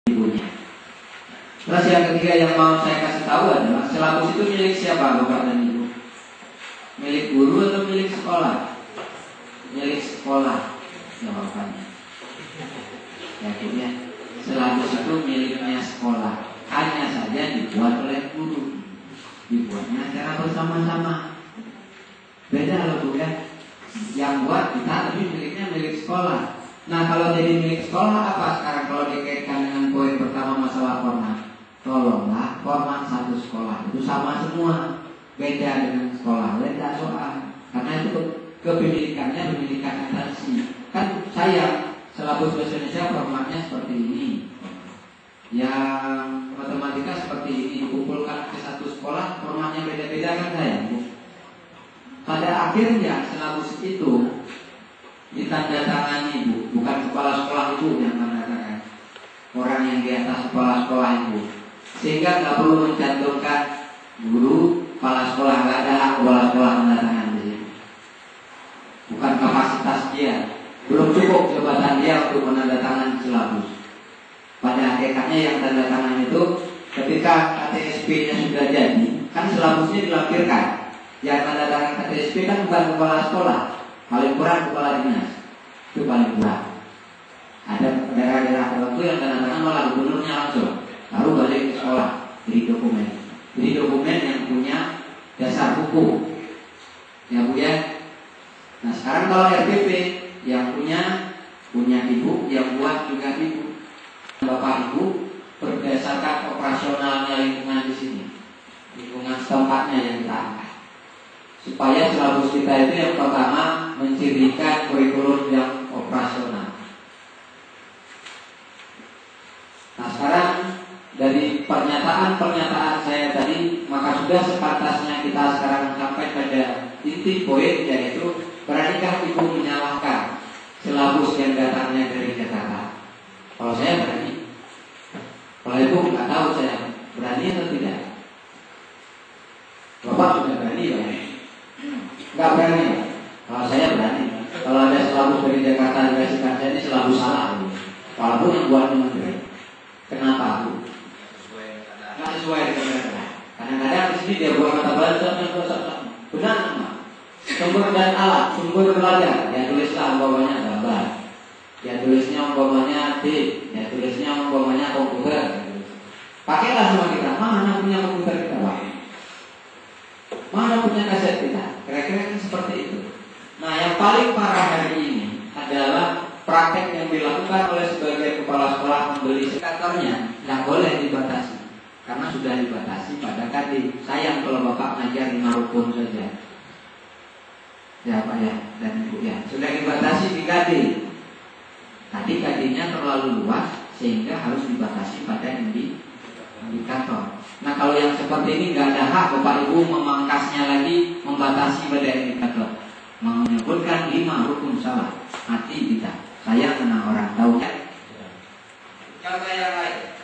ibunya. Terus yang ketiga yang mau saya kasih tahu adalah silabus itu milik siapa, Bapak dan Ibu? Milik guru atau milik sekolah? Milik sekolah jawabannya. Ya Bu ya. Silabus itu miliknya sekolah. Hanya saja dibuat oleh guru. Dibuatnya secara bersama-sama. Beda loh Bu ya. Yang buat kita tapi miliknya milik sekolah. Nah kalau jadi milik sekolah apa sekarang kalau dikaitkan dengan poin pertama masalah format? Tolonglah format satu sekolah itu sama semua. Beda dengan sekolah lain tidak soal. Karena itu kepemilikannya pemilikan atansi. Kan saya silabus bahasa Indonesia formatnya seperti ini. Yang matematika seperti ini dikumpulkan ke satu sekolah formatnya beda-beda kan saya Bu. Pada akhirnya silabus itu ditandatangani Bu, bukan kepala sekolah Ibu yang menandatangani, orang yang di atas kepala sekolah Ibu. Sehingga nggak perlu mencantumkan guru, kepala sekolah, nggak ada hak kepala sekolah menandatangani. Bukan kapasitas dia, belum cukup jabatan dia untuk menandatangani silabus. Pada hakikatnya yang tanda tangan itu ketika KTSP-nya sudah jadi, kan silabusnya dilampirkan. Yang tanda tangan KTSP kan bukan kepala sekolah, paling kurang kepala dinas, itu paling kurang. Ada daerah-daerah tertentu yang tanda tangan malah gubernurnya langsung, baru balik ke sekolah, jadi dokumen. Jadi dokumen yang punya dasar hukum, ya Bu ya. Nah sekarang kalau RPP yang punya ibu, yang buat juga ibu. Bapak Ibu berdasarkan operasionalnya lingkungan di sini, lingkungan setempatnya yang kita angkat, supaya silabus kita itu yang pertama mencirikan kurikulum yang operasional. Nah sekarang dari pernyataan saya tadi, maka sudah sepantasnya kita sekarang sampai pada inti poin, yaitu beranikah Ibu menyalahkan silabus yang datangnya dari Jakarta? Kalau saya berani. Kalau Ibu nggak tahu saya berani atau tidak. Bapak sudah berani ya? Nggak berani. Kalau saya berani. Kalau ada silabus dari Jakarta dikasihkan saya, ini silabus salah. Walaupun yang buat menteri. Kenapa Bu? Nggak sesuai dengan mereka. Kadang-kadang di sini dia buat kata baca benar nggak? Sumber dan alat, sumber belajar. Ya tulislah umpamanya gambar. Ya tulisnya umpamanya D, ya tulisnya umpamanya komputer. Pakailah semua kita. Mana punya komputer kita Pak? Mana punya kaset kita? Kira-kira kan seperti itu. Nah yang paling parah hari ini adalah praktek yang dilakukan oleh sebagian kepala sekolah membeli kantornya yang boleh dibatasi. Karena sudah dibatasi pada KD. Sayang kalau Bapak ngajar 5 rukun saja. Ya Pak ya dan Ibu ya. Sudah dibatasi di KD. Tadi KD-nya terlalu luas sehingga harus dibatasi pada indikator. Nah kalau yang seperti ini nggak ada hak Bapak Ibu memangkasnya lagi, membatasi pada indikator, menyebutkan 5 rukun salah. Hati kita. Saya kena orang tahu ya. Contoh yang lain.